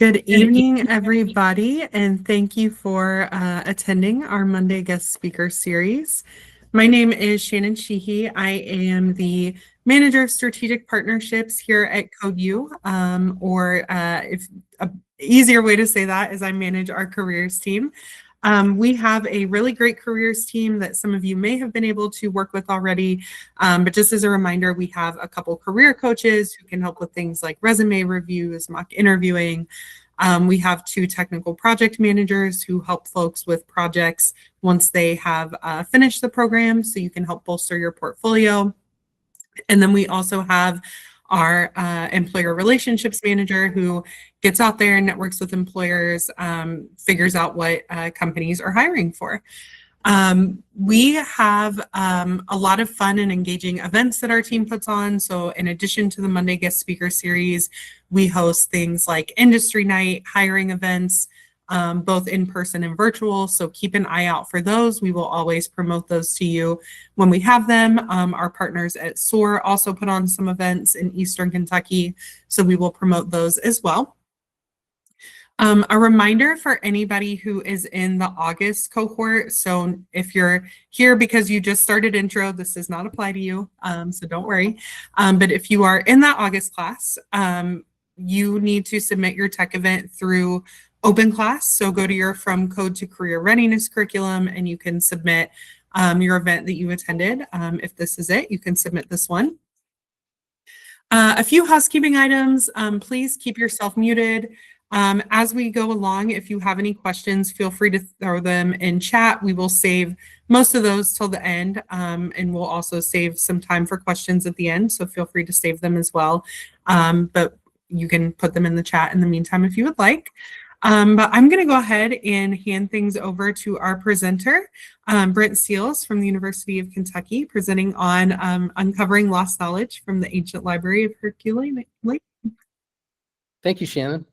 Good evening, everybody, and thank you for attending our Monday guest speaker series. My name is Shannon Sheehy. I am the Manager of Strategic Partnerships here at CodeU, or if an easier way to say that is I manage our careers team. We have a really great careers team that some of you may have been able to work with already, but just as a reminder, we have a couple career coaches who can help with things like resume reviews, mock interviewing. We have 2 technical project managers who help folks with projects once they have finished the program, so you can help bolster your portfolio. And then we also have our employer relationships manager who gets out there and networks with employers, figures out what companies are hiring for. We have a lot of fun and engaging events that our team puts on. So in addition to the Monday guest speaker series, we host things like industry night, hiring events, both in person and virtual. So keep an eye out for those. We will always promote those to you when we have them. Our partners at SOAR also put on some events in Eastern Kentucky, so we will promote those as well. A reminder for anybody who is in the August cohort. So if you're here because you just started intro, this does not apply to you, so don't worry. But if you are in that August class, you need to submit your tech event through Open Class. So go to your From Code to Career Readiness curriculum and you can submit your event that you attended. If this is it, you can submit this one. A few housekeeping items. Please keep yourself muted. As we go along, if you have any questions, feel free to throw them in chat. We will save most of those till the end, and we'll also save some time for questions at the end, so feel free to save them as well. But you can put them in the chat in the meantime if you would like. But I'm going to go ahead and hand things over to our presenter, Brent Seales from the University of Kentucky, presenting on uncovering lost knowledge from the Ancient Library of Herculaneum. Thank you, Shannon.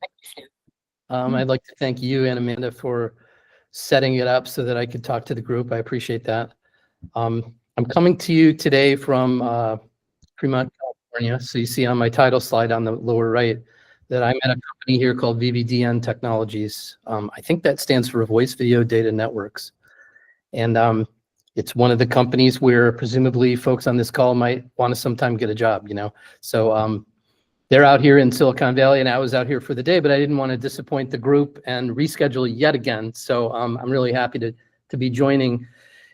I'd like to thank you and Amanda for setting it up so that I could talk to the group. I appreciate that. I'm coming to you today from Fremont, California. So you see on my title slide on the lower right that I'm at a company here called VVDN Technologies. I think that stands for Voice Video Data Networks. And it's one of the companies where presumably folks on this call might want to sometime get a job, you know. So they're out here in Silicon Valley and I was out here for the day, but I didn't want to disappoint the group and reschedule yet again. So I'm really happy to be joining.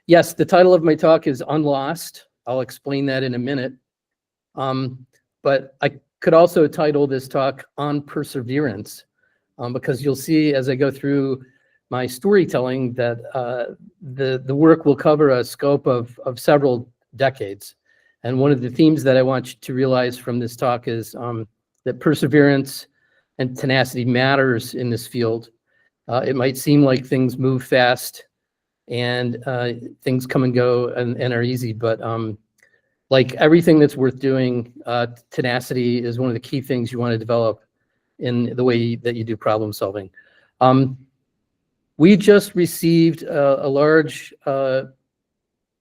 Yes, the title of my talk is UnLost. I'll explain that in a minute. But I could also title this talk On Perseverance, because you'll see as I go through my storytelling that the work will cover a scope of several decades. And one of the themes that I want you to realize from this talk is that perseverance and tenacity matters in this field. It might seem like things move fast and things come and go and are easy, but like everything that's worth doing, tenacity is one of the key things you want to develop in the way that you do problem solving. We just received a large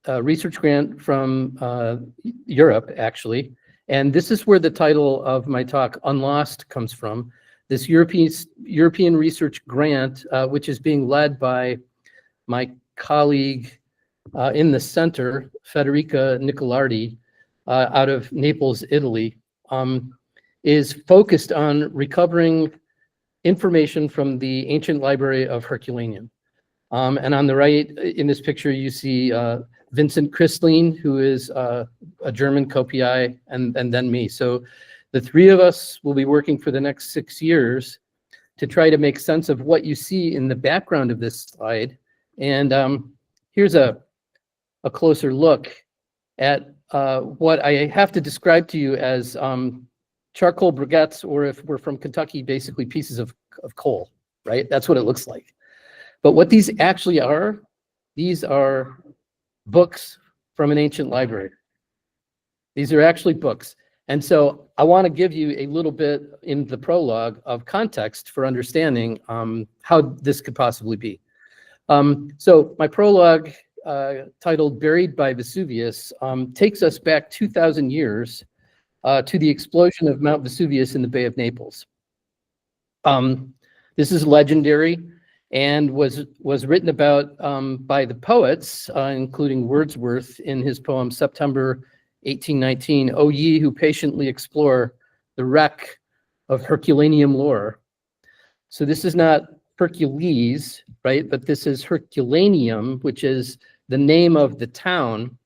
research grant from Europe, actually, and this is where the title of my talk, UnLost, comes from. This European research grant, which is being led by my colleague in the center, Federica Nicolardi, out of Naples, Italy, is focused on recovering information from the Ancient Library of Herculaneum. And on the right in this picture, you see Vincent Christline, who is a German co-PI, and then me. So the 3 of us will be working for the next 6 years to try to make sense of what you see in the background of this slide. And here's a closer look at what I have to describe to you as charcoal briquettes, or if we're from Kentucky, basically pieces of coal, right? That's what it looks like. But what these actually are, these are books from an ancient library. These are actually books. And so I want to give you a little bit in the prologue of context for understanding how this could possibly be. So my prologue, titled Buried by Vesuvius, takes us back 2,000 years to the explosion of Mount Vesuvius in the Bay of Naples. This is legendary and was written about by the poets, including Wordsworth in his poem September 1819, O ye who patiently explore the wreck of Herculaneum lore. So this is not Hercules, right? But this is Herculaneum, which is the name of the town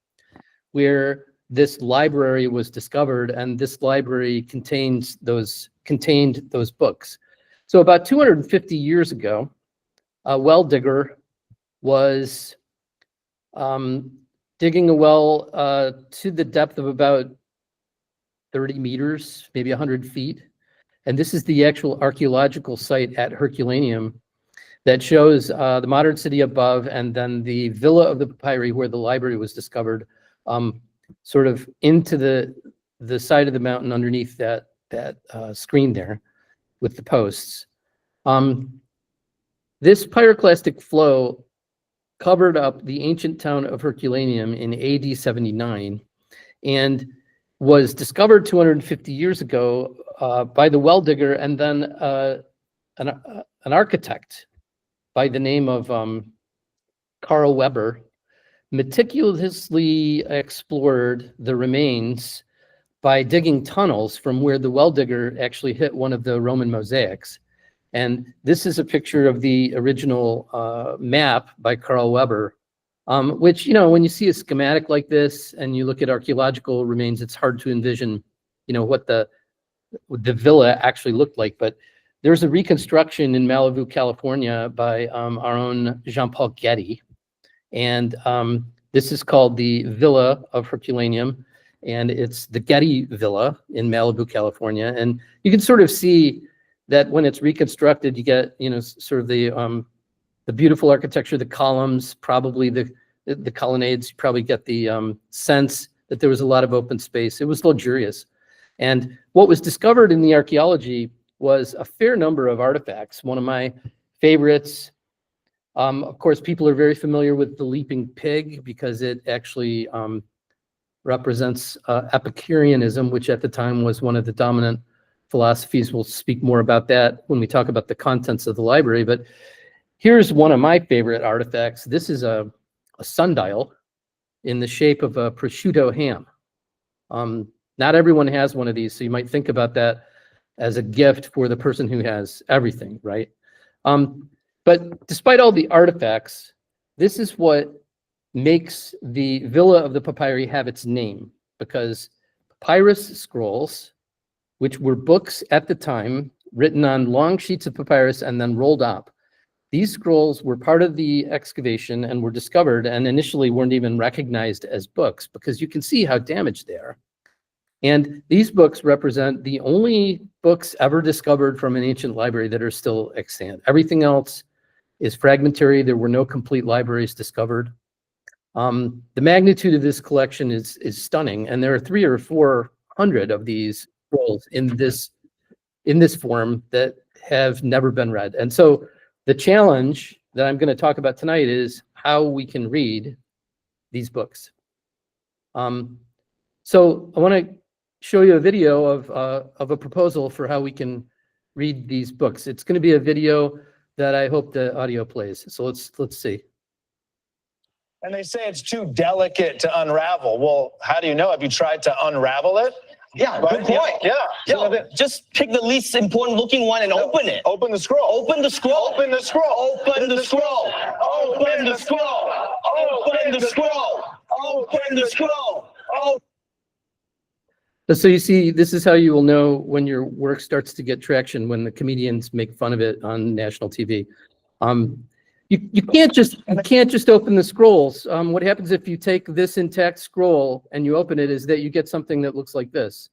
where this library was discovered, and this library contained those books. So about 250 years ago, a well digger was digging a well to the depth of about 30 meters, maybe 100 feet. And this is the actual archaeological site at Herculaneum that shows the modern city above, and then the villa of the papyri where the library was discovered, sort of into the side of the mountain underneath that screen there with the posts. This pyroclastic flow covered up the ancient town of Herculaneum in AD 79 and was discovered 250 years ago by the well digger and then an architect by the name of Carl Weber meticulously explored the remains by digging tunnels from where the well digger actually hit one of the Roman mosaics. And this is a picture of the original map by Carl Weber, which, you know, when you see a schematic like this and you look at archaeological remains, it's hard to envision, you know, what the villa actually looked like. But there's a reconstruction in Malibu, California by our own Jean-Paul Getty. And this is called the Villa of Herculaneum, and it's the Getty Villa in Malibu, California. And you can sort of see that when it's reconstructed, you get, you know, sort of the beautiful architecture, the columns, probably the colonnades. You probably get the sense that there was a lot of open space. It was luxurious. And what was discovered in the archaeology was a fair number of artifacts. One of my favorites, of course, people are very familiar with the leaping pig because it actually represents Epicureanism, which at the time was one of the dominant philosophies. We'll speak more about that when we talk about the contents of the library. But here's one of my favorite artifacts. This is a sundial in the shape of a prosciutto ham. Not everyone has one of these, so you might think about that as a gift for the person who has everything, right? But despite all the artifacts, this is what makes the Villa of the Papyri have its name, because papyrus scrolls, which were books at the time written on long sheets of papyrus and then rolled up, these scrolls were part of the excavation and were discovered and initially weren't even recognized as books because you can see how damaged they are. And these books represent the only books ever discovered from an ancient library that are still extant. Everything else is fragmentary. There were no complete libraries discovered. The magnitude of this collection is stunning, and there are 300 or 400 of these scrolls in this form that have never been read. And so the challenge that I'm going to talk about tonight is how we can read these books. So I want to show you a video of a proposal for how we can read these books. It's going to be a video that I hope the audio plays. So let's see. And they say it's too delicate to unravel. Well, how do you know? Have you tried to unravel it? Yeah, good point. Yeah. Yeah. Just pick the least important looking one and open it. Open the scroll. Open the scroll. Open the scroll. Open the scroll. Open the scroll. Open the scroll. Open the scroll. So you see, this is how you will know when your work starts to get traction, when the comedians make fun of it on national TV. You can't just open the scrolls. What happens if you take this intact scroll and you open it is that you get something that looks like this.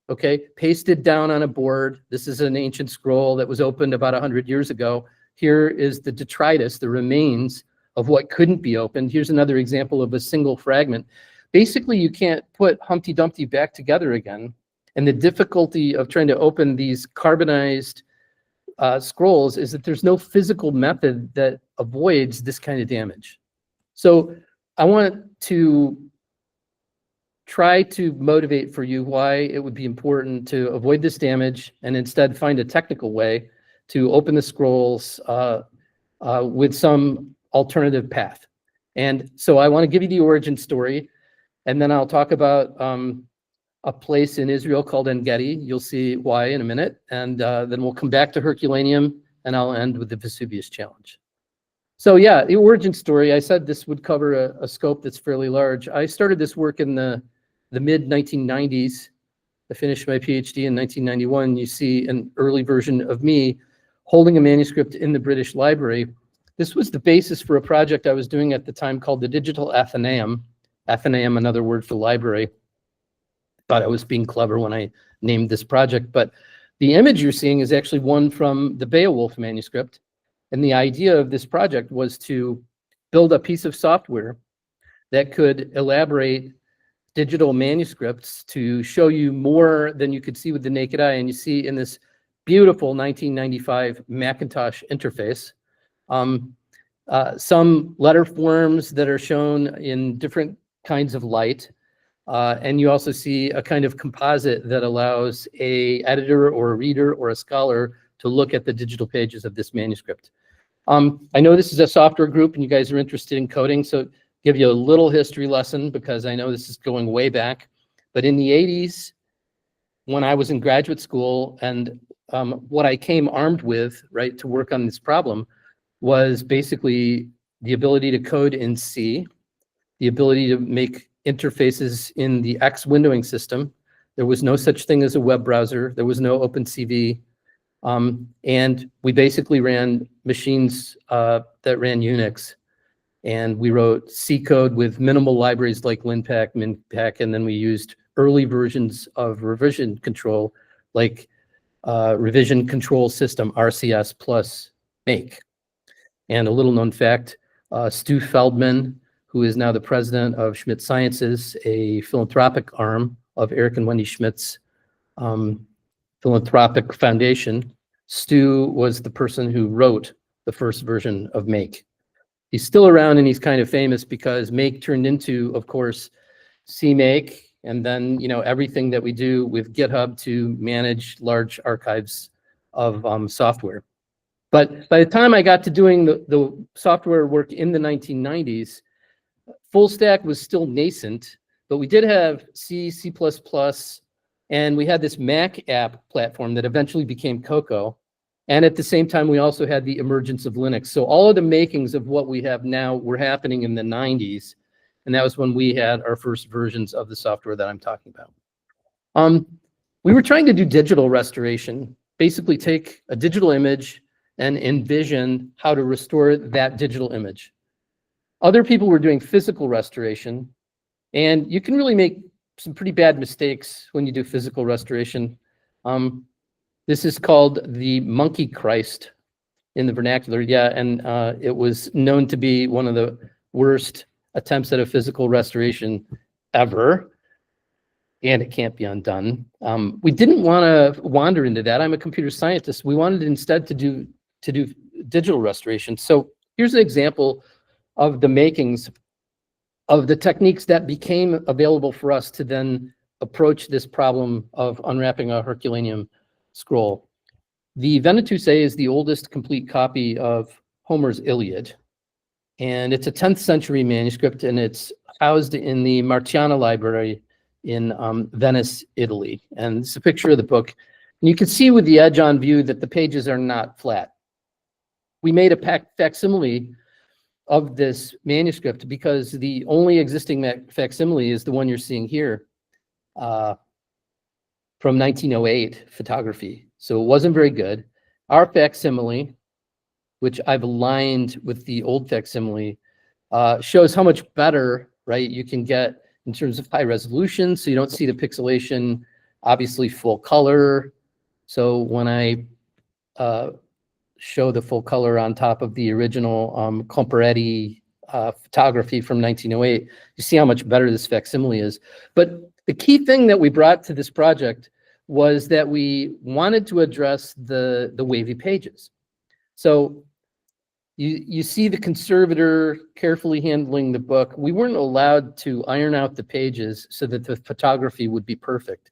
Okay, pasted down on a board. This is an ancient scroll that was opened about 100 years ago. Here is the detritus, the remains of what couldn't be opened. Here's another example of a single fragment. Basically, you can't put Humpty Dumpty back together again. And the difficulty of trying to open these carbonized scrolls is that there's no physical method that avoids this kind of damage. So I want to try to motivate for you why it would be important to avoid this damage and instead find a technical way to open the scrolls with some alternative path. And so I want to give you the origin story, and then I'll talk about a place in Israel called En-Gedi. You'll see why in a minute. And then we'll come back to Herculaneum, and I'll end with the Vesuvius Challenge. So yeah, the origin story, I said this would cover a scope that's fairly large. I started this work in the mid-1990s. I finished my PhD in 1991. You see an early version of me holding a manuscript in the British Library. This was the basis for a project I was doing at the time called the Digital Athenaeum. Athenaeum, another word for library. Thought I was being clever when I named this project, but the image you're seeing is actually one from the Beowulf manuscript. And the idea of this project was to build a piece of software that could elaborate digital manuscripts to show you more than you could see with the naked eye. And you see in this beautiful 1995 Macintosh interface, some letter forms that are shown in different kinds of light. And you also see a kind of composite that allows an editor or a reader or a scholar to look at the digital pages of this manuscript. I know this is a software group and you guys are interested in coding, so give you a little history lesson because I know this is going way back. But in the 80s, when I was in graduate school, and what I came armed with, right, to work on this problem was basically the ability to code in C, the ability to make interfaces in the X windowing system. There was no such thing as a web browser. There was no OpenCV. And we basically ran machines that ran Unix. And we wrote C code with minimal libraries like linpack, minpack, and then we used early versions of revision control like revision control system, RCS plus make. And a little known fact, Stu Feldman, who is now the president of Schmidt Sciences, a philanthropic arm of Eric and Wendy Schmidt's philanthropic foundation. Stu was the person who wrote the first version of Make. He's still around and he's kind of famous because Make turned into, of course, CMake, and then everything that we do with GitHub to manage large archives of software. But by the time I got to doing the software work in the 1990s, full stack was still nascent, but we did have C, C++, and we had this Mac app platform that eventually became Cocoa. And at the same time, we also had the emergence of Linux. So all of the makings of what we have now were happening in the 90s. And that was when we had our first versions of the software that I'm talking about. We were trying to do digital restoration, basically take a digital image and envision how to restore that digital image. Other people were doing physical restoration, and you can really make some pretty bad mistakes when you do physical restoration. This is called the monkey Christ in the vernacular. Yeah, and it was known to be one of the worst attempts at a physical restoration ever, and it can't be undone. We didn't want to wander into that. I'm a computer scientist. We wanted instead to do digital restoration. So here's an example of the makings of the techniques that became available for us to then approach this problem of unwrapping a Herculaneum scroll. The Venetus A is the oldest complete copy of Homer's Iliad, and it's a 10th century manuscript, and it's housed in the Martiana Library in Venice, Italy. And it's a picture of the book. And you can see with the edge-on view that the pages are not flat. We made a facsimile of this manuscript because the only existing facsimile is the one you're seeing here from 1908 photography. So it wasn't very good. Our facsimile, which I've aligned with the old facsimile, shows how much better, right, you can get in terms of high resolution. So you don't see the pixelation, obviously full color. So when I show the full color on top of the original Comparetti photography from 1908, you see how much better this facsimile is. But the key thing that we brought to this project was that we wanted to address the wavy pages. So you see the conservator carefully handling the book. We weren't allowed to iron out the pages so that the photography would be perfect.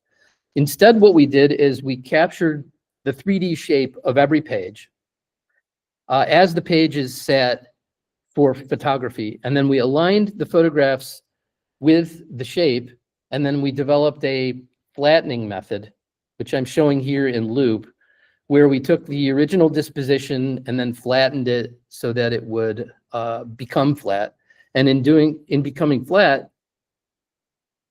Instead, what we did is we captured the 3D shape of every page as the page is set for photography. And then we aligned the photographs with the shape, and then we developed a flattening method, which I'm showing here in loop, where we took the original disposition and then flattened it so that it would become flat. And in becoming flat,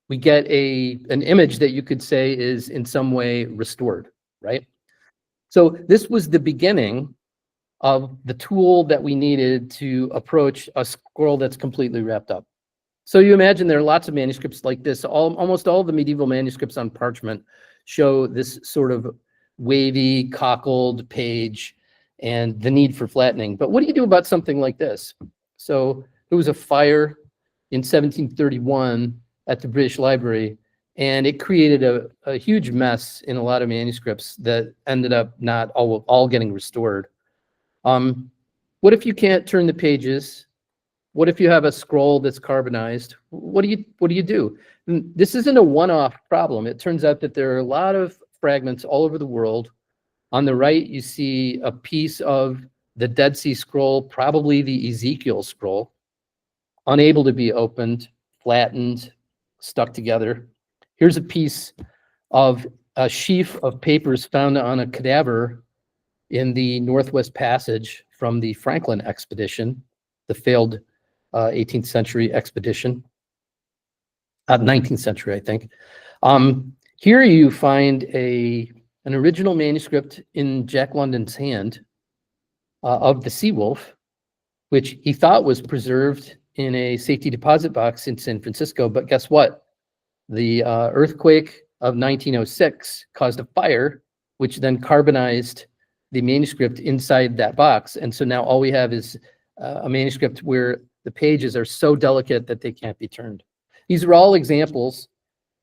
we get an image that you could say is in some way restored, right? So this was the beginning of the tool that we needed to approach a scroll that's completely wrapped up. So you imagine there are lots of manuscripts like this. Almost all the medieval manuscripts on parchment show this sort of wavy, cockled page and the need for flattening. But what do you do about something like this? So there was a fire in 1731 at the British Library, and it created a huge mess in a lot of manuscripts that ended up not all getting restored. What if you can't turn the pages? What if you have a scroll that's carbonized? What do you do? And this isn't a one-off problem. It turns out that there are a lot of fragments all over the world. On the right, you see a piece of the Dead Sea Scroll, probably the Ezekiel scroll, unable to be opened, flattened, stuck together. Here's a piece of a sheaf of papers found on a cadaver in the Northwest Passage from the Franklin expedition, the failed 18th century expedition, 19th century, I think. Here you find an original manuscript in Jack London's hand of the Sea Wolf, which he thought was preserved in a safety deposit box in San Francisco. But guess what? The earthquake of 1906 caused a fire, which then carbonized the manuscript inside that box. And so now all we have is a manuscript where the pages are so delicate that they can't be turned. These are all examples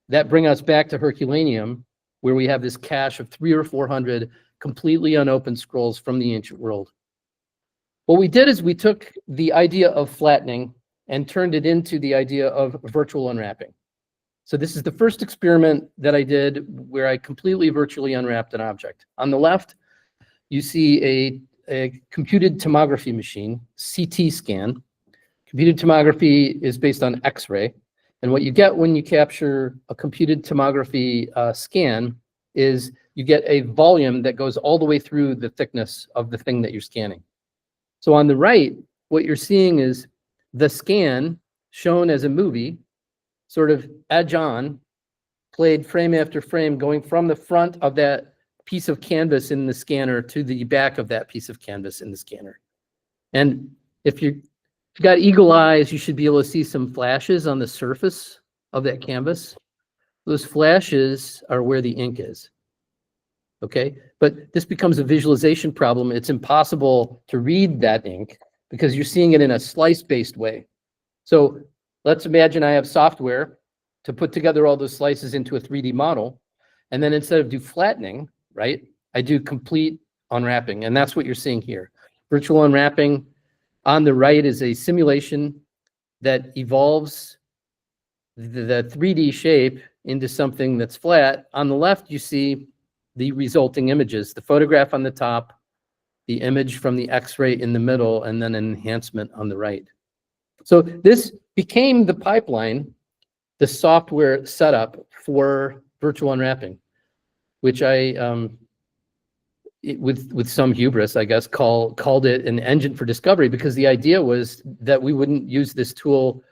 that bring us back to Herculaneum, where we have this cache of 300 or 400 completely unopened scrolls from the ancient world. What we did is we took the idea of flattening and turned it into the idea of virtual unwrapping. So this is the first experiment that I did where I completely virtually unwrapped an object. On the left, you see a computed tomography machine, CT scan. Computed tomography is based on X-ray. And what you get when you capture a computed tomography scan is you get a volume that goes all the way through the thickness of the thing that you're scanning. So on the right, what you're seeing is the scan shown as a movie, sort of edge on, played frame after frame, going from the front of that piece of canvas in the scanner to the back of that piece of canvas in the scanner. And if you've got eagle eyes, you should be able to see some flashes on the surface of that canvas. Those flashes are where the ink is. Okay, but this becomes a visualization problem. It's impossible to read that ink because you're seeing it in a slice-based way. So let's imagine I have software to put together all those slices into a 3D model. And then instead of do flattening, right, I do complete unwrapping. And that's what you're seeing here. Virtual unwrapping. On the right is a simulation that evolves the 3D shape into something that's flat. On the left, you see the resulting images, the photograph on the top, the image from the X-ray in the middle, and then an enhancement on the right. So this became the pipeline, the software setup for virtual unwrapping, which I, with some hubris, I guess, called it an engine for discovery, because the idea was that we wouldn't use this tool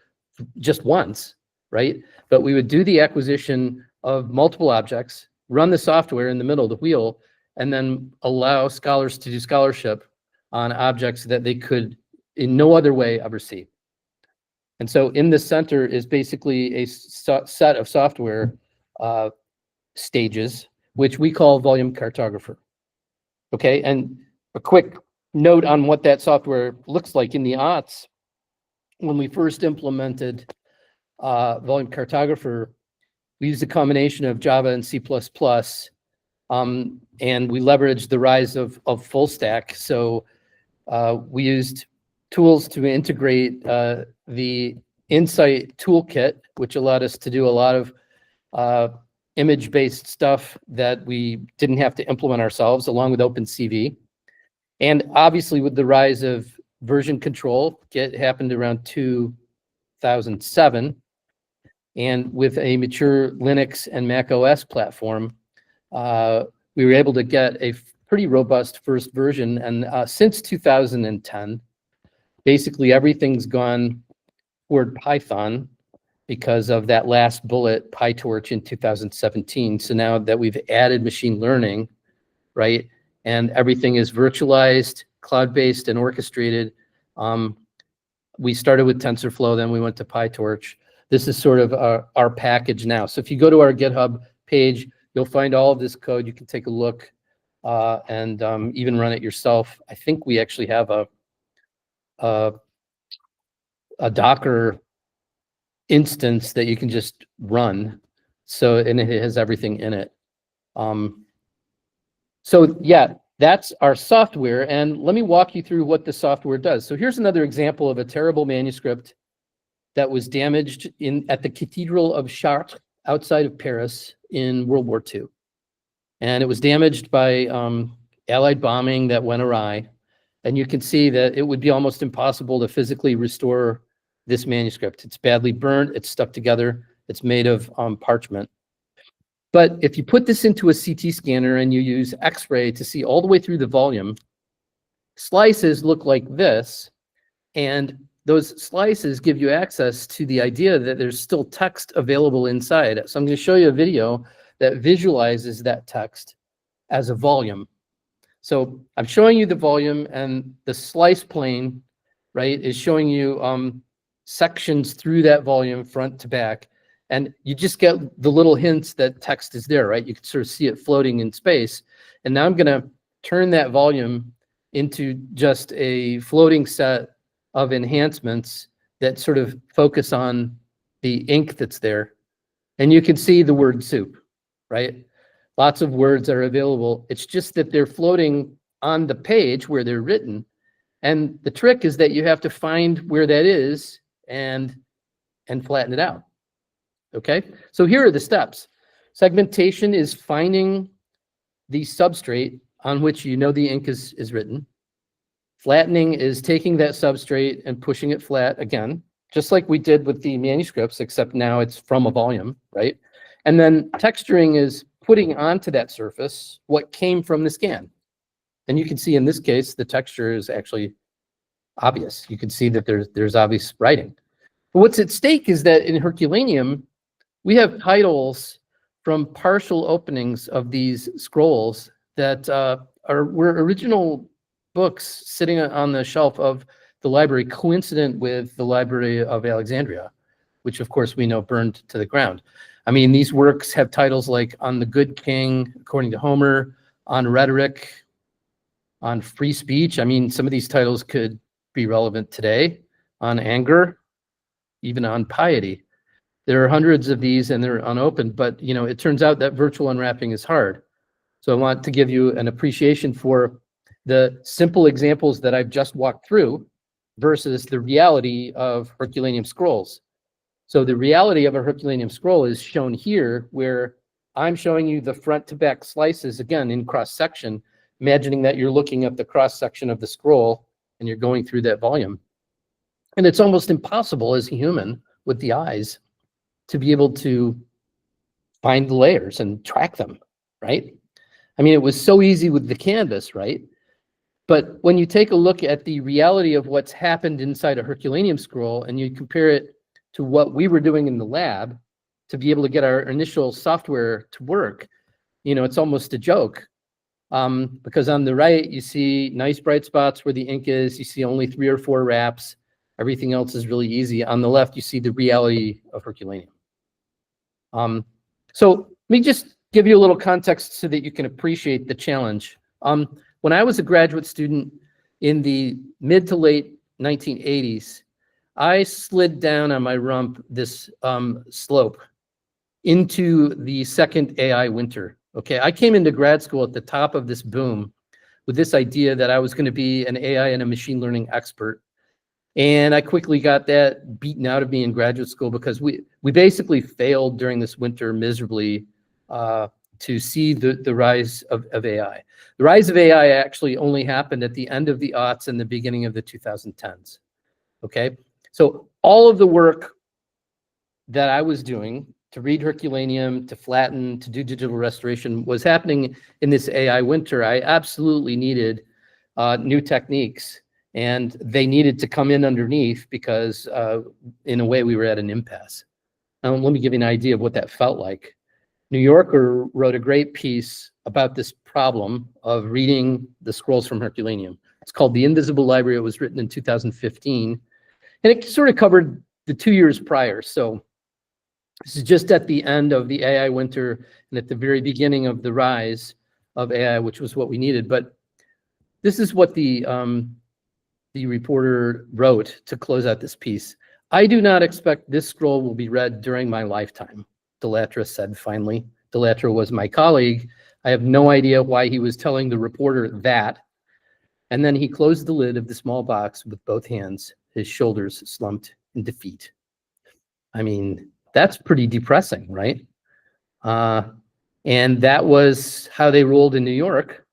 just once, right? But we would do the acquisition of multiple objects, run the software in the middle of the wheel, and then allow scholars to do scholarship on objects that they could in no other way ever see. And so in the center is basically a set of software stages, which we call volume cartographer. Okay, and a quick note on what that software looks like. In the aughts, when we first implemented volume cartographer, we used a combination of Java and C++, and we leveraged the rise of full stack. So we used tools to integrate the Insight toolkit, which allowed us to do a lot of image-based stuff that we didn't have to implement ourselves, along with OpenCV. And obviously with the rise of version control, it happened around 2007. And with a mature Linux and Mac OS platform, we were able to get a pretty robust first version. And since 2010, basically everything's gone toward Python because of that last bullet, PyTorch, in 2017. So now that we've added machine learning, right, and everything is virtualized, cloud-based, and orchestrated, we started with TensorFlow, then we went to PyTorch. This is sort of our package now. So if you go to our GitHub page, you'll find all of this code. You can take a look and even run it yourself. I think we actually have a Docker instance that you can just run. So, and it has everything in it. So yeah, that's our software. And let me walk you through what the software does. So here's another example of a terrible manuscript that was damaged at the Cathedral of Chartres outside of Paris in World War II. And it was damaged by Allied bombing that went awry. And you can see that it would be almost impossible to physically restore this manuscript. It's badly burnt, it's stuck together, it's made of parchment. But if you put this into a CT scanner and you use X-ray to see all the way through the volume, slices look like this, and those slices give you access to the idea that there's still text available inside. So I'm going to show you a video that visualizes that text as a volume. So I'm showing you the volume, and the slice plane, right, is showing you sections through that volume front to back. And you just get the little hints that text is there, right? You can sort of see it floating in space. And now I'm going to turn that volume into just a floating set of enhancements that sort of focus on the ink that's there. And you can see the word soup, right? Lots of words are available. It's just that they're floating on the page where they're written. And the trick is that you have to find where that is and flatten it out. Okay, so here are the steps. Segmentation is finding the substrate on which you know the ink is written. Flattening is taking that substrate and pushing it flat again, just like we did with the manuscripts, except now it's from a volume, right? And then texturing is putting onto that surface what came from the scan. And you can see in this case, the texture is actually obvious. You can see that there's obvious writing. But what's at stake is that in Herculaneum, we have titles from partial openings of these scrolls that were original books sitting on the shelf of the library, coincident with the Library of Alexandria, which of course we know burned to the ground. I mean, these works have titles like On the Good King, according to Homer, On Rhetoric, On Free Speech. I mean, some of these titles could be relevant today. On Anger, even On Piety. There are hundreds of these and they're unopened, but you know, it turns out that virtual unwrapping is hard. So I want to give you an appreciation for the simple examples that I've just walked through versus the reality of Herculaneum scrolls. So the reality of a Herculaneum scroll is shown here, where I'm showing you the front to back slices, again, in cross section, imagining that you're looking at the cross section of the scroll and you're going through that volume. And it's almost impossible as a human with the eyes to be able to find the layers and track them, right? I mean, it was so easy with the canvas, right? But when you take a look at the reality of what's happened inside a Herculaneum scroll and you compare it to what we were doing in the lab to be able to get our initial software to work, you know, it's almost a joke. Because on the right, you see nice bright spots where the ink is, you see only 3 or 4 wraps, everything else is really easy. On the left, you see the reality of Herculaneum. So let me just give you a little context so that you can appreciate the challenge. When I was a graduate student in the mid to late 1980s, I slid down on my rump this slope into the second AI winter. Okay, I came into grad school at the top of this boom with this idea that I was going to be an AI and a machine learning expert. And I quickly got that beaten out of me in graduate school because we basically failed during this winter miserably to see the rise of AI. The rise of AI actually only happened at the end of the aughts and the beginning of the 2010s. Okay, so all of the work that I was doing to read Herculaneum, to flatten, to do digital restoration was happening in this AI winter. I absolutely needed new techniques, and they needed to come in underneath because in a way we were at an impasse. Now, let me give you an idea of what that felt like. New Yorker wrote a great piece about this problem of reading the scrolls from Herculaneum. It's called The Invisible Library. It was written in 2015, and it sort of covered the 2 years prior. So this is just at the end of the AI winter and at the very beginning of the rise of AI, which was what we needed. But this is what the reporter wrote to close out this piece. "I do not expect this scroll will be read during my lifetime," Delattre said finally. Delattre was my colleague. I have no idea why he was telling the reporter that. And then he closed the lid of the small box with both hands, his shoulders slumped in defeat. I mean, that's pretty depressing, right? And that was how they rolled in New York.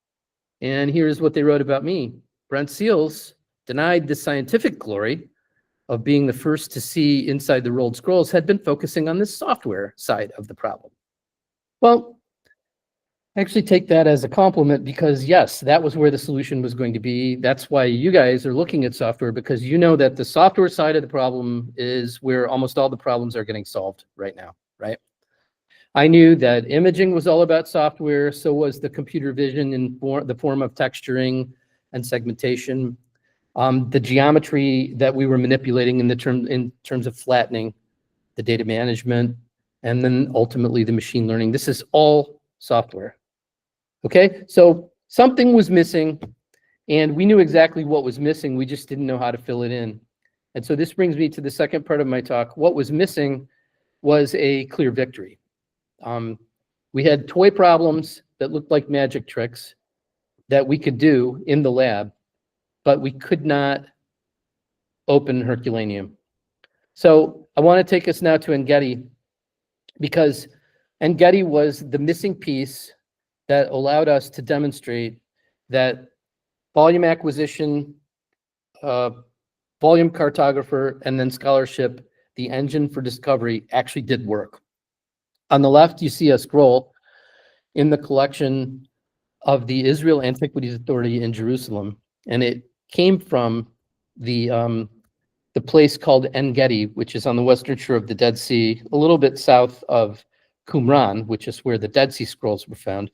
And here's what they wrote about me. Brent Seales denied the scientific glory of being the first to see inside the rolled scrolls, had been focusing on the software side of the problem. Well, I actually take that as a compliment because yes, that was where the solution was going to be. That's why you guys are looking at software, because you know that the software side of the problem is where almost all the problems are getting solved right now, right? I knew that imaging was all about software, so was the computer vision in the form of texturing and segmentation. The geometry that we were manipulating in terms of flattening, the data management, and then ultimately the machine learning. This is all software. Okay, so something was missing, and we knew exactly what was missing. We just didn't know how to fill it in. And so this brings me to the second part of my talk. What was missing was a clear victory. We had toy problems that looked like magic tricks that we could do in the lab, but we could not open Herculaneum. So I want to take us now to Engedi, because Engedi was the missing piece that allowed us to demonstrate that volume acquisition, volume cartographer, and then scholarship, the engine for discovery, actually did work. On the left, you see a scroll in the collection of the Israel Antiquities Authority in Jerusalem, and it came from the place called En-Gedi, which is on the western shore of the Dead Sea, a little bit south of Qumran, which is where the Dead Sea Scrolls were found.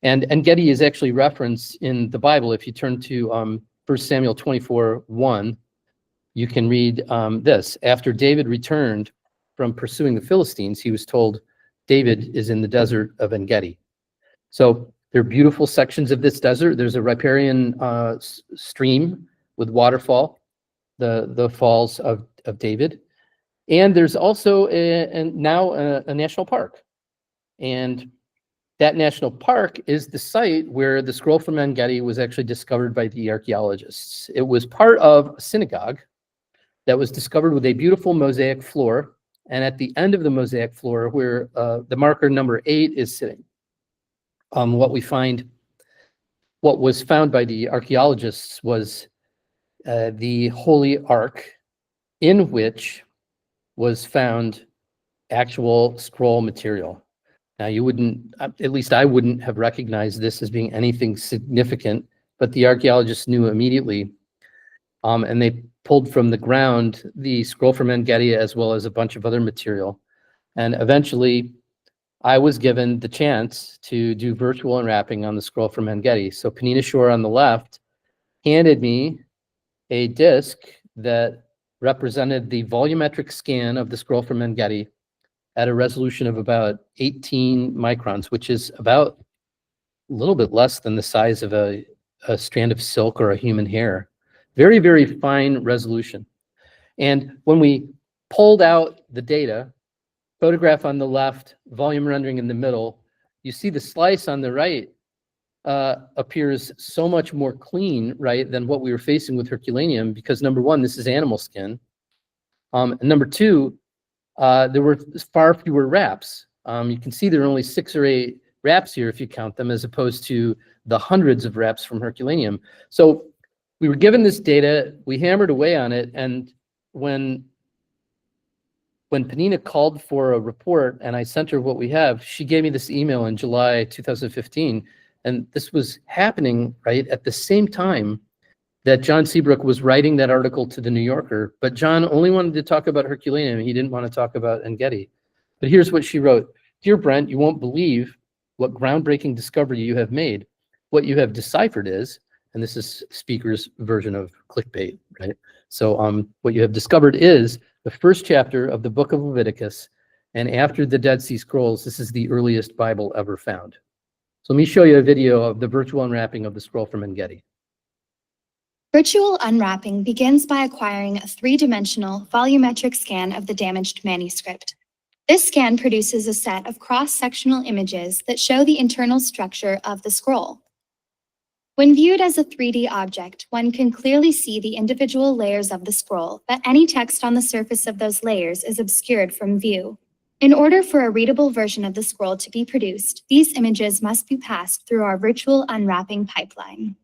And En-Gedi is actually referenced in the Bible. If you turn to 1 Samuel 24:1, you can read this. After David returned from pursuing the Philistines, he was told, David is in the desert of En-Gedi. So there are beautiful sections of this desert. There's a riparian stream with waterfall, the falls of David. And there's also now a national park. And that national park is the site where the scroll from En-Gedi was actually discovered by the archaeologists. It was part of a synagogue that was discovered with a beautiful mosaic floor. And at the end of the mosaic floor, where the marker number 8 is sitting, what was found by the archaeologists was the Holy Ark, in which was found actual scroll material. Now, you wouldn't, at least I wouldn't have recognized this as being anything significant, but the archaeologists knew immediately. And they pulled from the ground the scroll from En-Gedi as well as a bunch of other material. And eventually, I was given the chance to do virtual unwrapping on the scroll from En-Gedi. So Panina Shore on the left handed me a disc that represented the volumetric scan of the scroll from En-Gedi at a resolution of about 18 microns, which is about a little bit less than the size of a strand of silk or a human hair. Very, very fine resolution. And when we pulled out the data, photograph on the left, volume rendering in the middle, you see the slice on the right appears so much more clean, right, than what we were facing with Herculaneum, because number one, this is animal skin. And number two, there were far fewer wraps. You can see there are only 6 or 8 wraps here if you count them, as opposed to the hundreds of wraps from Herculaneum. So we were given this data, we hammered away on it, and when Penina called for a report and I sent her what we have, she gave me this email in July 2015, and this was happening right at the same time that John Seabrook was writing that article to the New Yorker, but John only wanted to talk about Herculaneum. He didn't want to talk about Engedi. But here's what she wrote. Dear Brent, you won't believe what groundbreaking discovery you have made. What you have deciphered is, and this is speaker's version of clickbait, right? So what you have discovered is the first chapter of the book of Leviticus, and after the Dead Sea Scrolls, this is the earliest Bible ever found. So let me show you a video of the virtual unwrapping of the scroll from Engedi. Virtual unwrapping begins by acquiring a 3-dimensional volumetric scan of the damaged manuscript. This scan produces a set of cross-sectional images that show the internal structure of the scroll. When viewed as a 3D object, one can clearly see the individual layers of the scroll, but any text on the surface of those layers is obscured from view. In order for a readable version of the scroll to be produced, these images must be passed through our virtual unwrapping pipeline.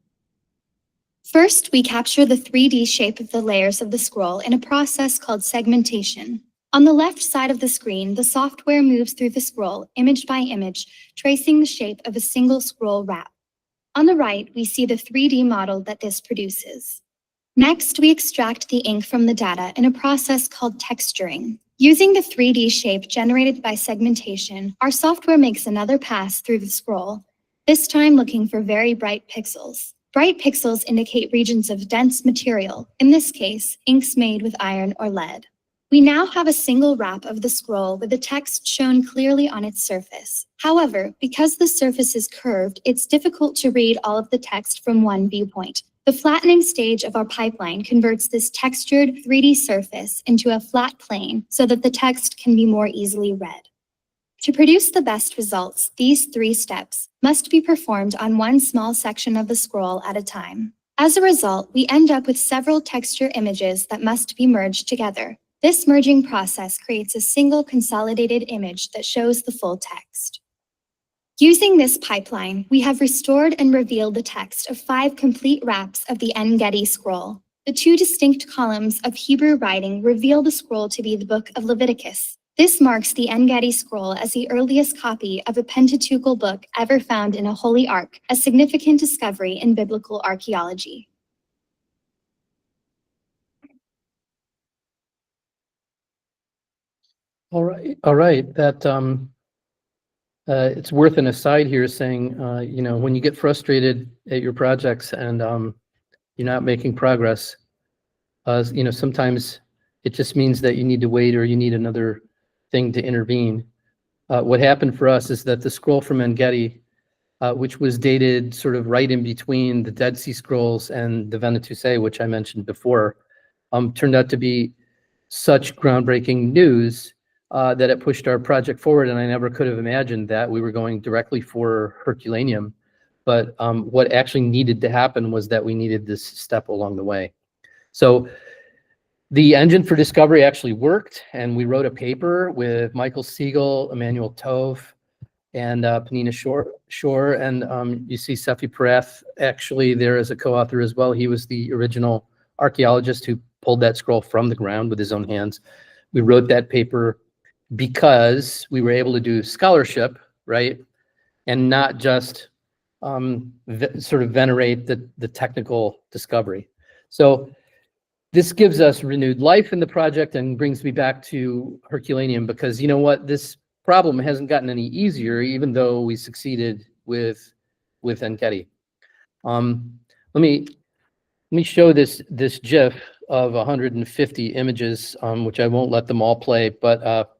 First, we capture the 3D shape of the layers of the scroll in a process called segmentation. On the left side of the screen, the software moves through the scroll, image by image, tracing the shape of a single scroll wrap. On the right, we see the 3D model that this produces. Next, we extract the ink from the data in a process called texturing. Using the 3D shape generated by segmentation, our software makes another pass through the scroll, this time looking for very bright pixels. Bright pixels indicate regions of dense material, in this case, inks made with iron or lead. We now have a single wrap of the scroll with the text shown clearly on its surface. However, because the surface is curved, it's difficult to read all of the text from one viewpoint. The flattening stage of our pipeline converts this textured 3D surface into a flat plane so that the text can be more easily read. To produce the best results, these 3 steps must be performed on one small section of the scroll at a time. As a result, we end up with several texture images that must be merged together. This merging process creates a single consolidated image that shows the full text. Using this pipeline, we have restored and revealed the text of 5 complete wraps of the Engedi scroll. The 2 distinct columns of Hebrew writing reveal the scroll to be the book of Leviticus. This marks the Engedi scroll as the earliest copy of a Pentateuchal book ever found in a holy ark, a significant discovery in biblical archaeology. All right. That it's worth an aside here saying, when you get frustrated at your projects and you're not making progress, sometimes it just means that you need to wait or you need another thing to intervene. What happened for us is that the scroll from Engedi, which was dated sort of right in between the Dead Sea Scrolls and the Venetusei, which I mentioned before, turned out to be such groundbreaking news that it pushed our project forward, and I never could have imagined that we were going directly for Herculaneum. But what actually needed to happen was that we needed this step along the way. So the engine for discovery actually worked, and we wrote a paper with Michael Siegel, Emmanuel Tove, and Penina Shore, and you see Sefi Parath actually there as a co-author as well. He was the original archaeologist who pulled that scroll from the ground with his own hands. We wrote that paper because we were able to do scholarship, right, and not just sort of venerate the technical discovery. So this gives us renewed life in the project and brings me back to Herculaneum, because you know what, this problem hasn't gotten any easier, even though we succeeded with Engedi. Let me show this GIF of 150 images, which I won't let them all play, but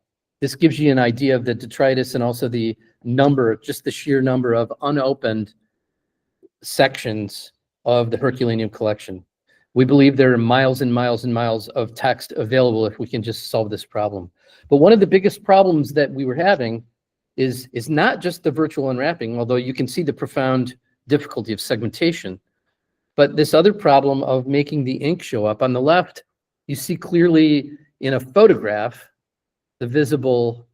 this gives you an idea of the detritus and also the number, just the sheer number of unopened sections of the Herculaneum collection. We believe there are miles and miles and miles of text available if we can just solve this problem. But one of the biggest problems that we were having is not just the virtual unwrapping, although you can see the profound difficulty of segmentation, but this other problem of making the ink show up. On the left, you see clearly in a photograph the visible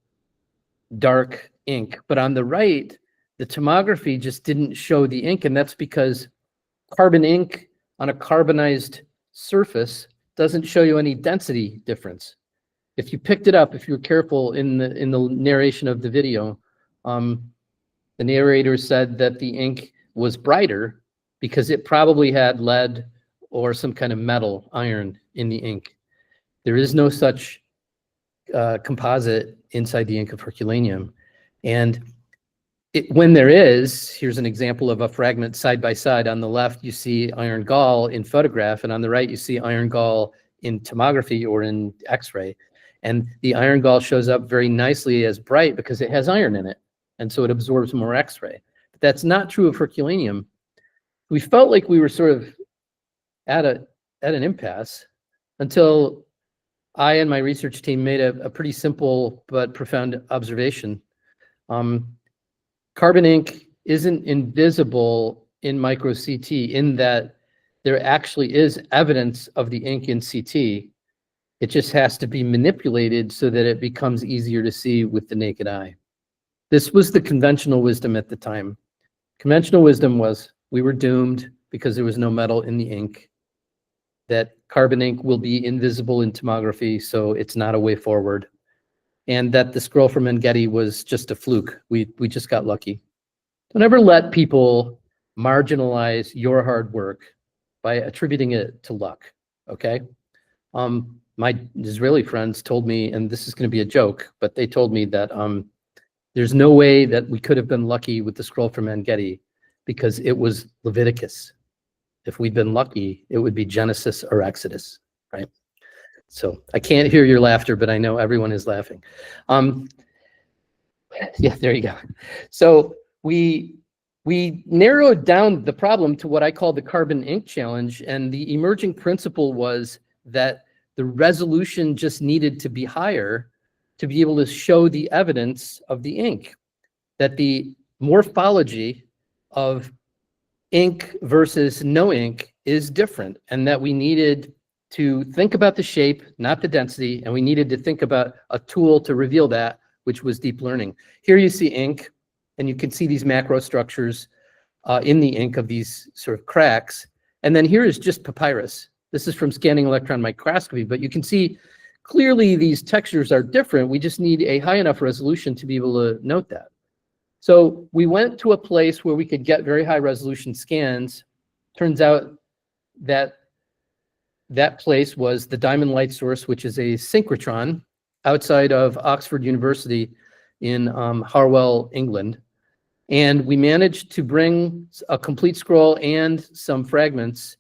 dark ink. But on the right, the tomography just didn't show the ink, and that's because carbon ink on a carbonized surface doesn't show you any density difference. If you picked it up, if you were careful in the narration of the video, the narrator said that the ink was brighter because it probably had lead or some kind of metal, iron, in the ink. There is no such composite inside the ink of Herculaneum. And when there is, here's an example of a fragment side by side. On the left, you see iron gall in photograph, and on the right, you see iron gall in tomography or in X-ray. And the iron gall shows up very nicely as bright because it has iron in it, and so it absorbs more X-ray. But that's not true of Herculaneum. We felt like we were sort of at an impasse until I and my research team made a pretty simple but profound observation. Carbon ink isn't invisible in micro CT in that there actually is evidence of the ink in CT. It just has to be manipulated so that it becomes easier to see with the naked eye. This was the conventional wisdom at the time. Conventional wisdom was we were doomed because there was no metal in the ink, that carbon ink will be invisible in tomography, so it's not a way forward, and that the scroll from Engedi was just a fluke. We just got lucky. Don't ever let people marginalize your hard work by attributing it to luck, okay? My Israeli friends told me, and this is going to be a joke, but they told me that there's no way that we could have been lucky with the scroll from Engedi because it was Leviticus. If we'd been lucky, it would be Genesis or Exodus, right? So I can't hear your laughter, but I know everyone is laughing. Yeah, there you go. So we narrowed down the problem to what I call the carbon ink challenge, and the emerging principle was that the resolution just needed to be higher to be able to show the evidence of the ink, that the morphology of ink versus no ink is different, and that we needed to think about the shape, not the density, and we needed to think about a tool to reveal that, which was deep learning. Here you see ink, and you can see these macro structures in the ink of these sort of cracks. And then here is just papyrus. This is from scanning electron microscopy, but you can see clearly these textures are different. We just need a high enough resolution to be able to note that. So we went to a place where we could get very high resolution scans. Turns out that that place was the Diamond Light Source, which is a synchrotron outside of Oxford University in Harwell, England. And we managed to bring a complete scroll and some fragments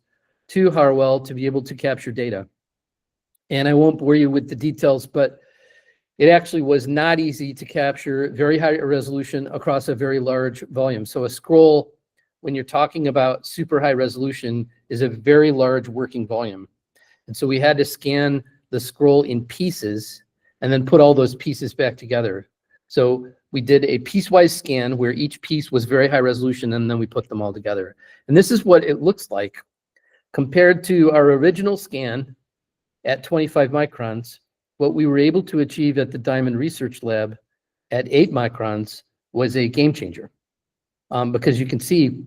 to Harwell to be able to capture data. And I won't bore you with the details, but it actually was not easy to capture very high resolution across a very large volume. So a scroll, when you're talking about super high resolution, is a very large working volume. And so we had to scan the scroll in pieces and then put all those pieces back together. So we did a piecewise scan where each piece was very high resolution, and then we put them all together. And this is what it looks like compared to our original scan at 25 microns. What we were able to achieve at the Diamond Research Lab at 8 microns was a game changer. Because you can see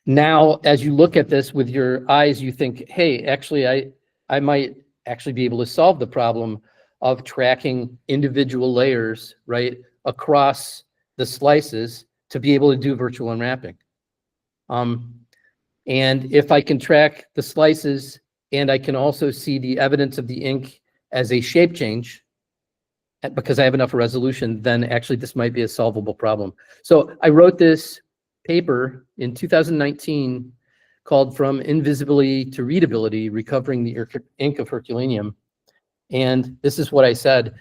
now, as you look at this with your eyes, you think, hey, actually, I might actually be able to solve the problem of tracking individual layers, right, across the slices to be able to do virtual unwrapping. And if I can track the slices and I can also see the evidence of the ink as a shape change, because I have enough resolution, then actually this might be a solvable problem. So I wrote this paper in 2019 called From Invisibility to Readability, Recovering the Ink of Herculaneum. And this is what I said.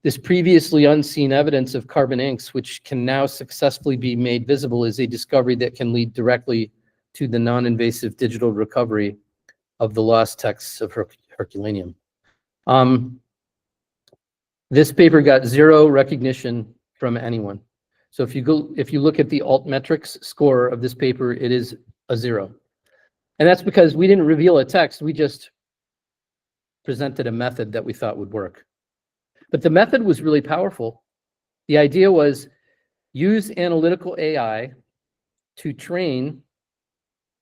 This previously unseen evidence of carbon inks, which can now successfully be made visible, is a discovery that can lead directly to the non-invasive digital recovery of the lost texts of Herculaneum. This paper got zero recognition from anyone. So if you look at the altmetrics score of this paper, it is a 0. And that's because we didn't reveal a text, we just presented a method that we thought would work. But the method was really powerful the idea was use analytical AI to train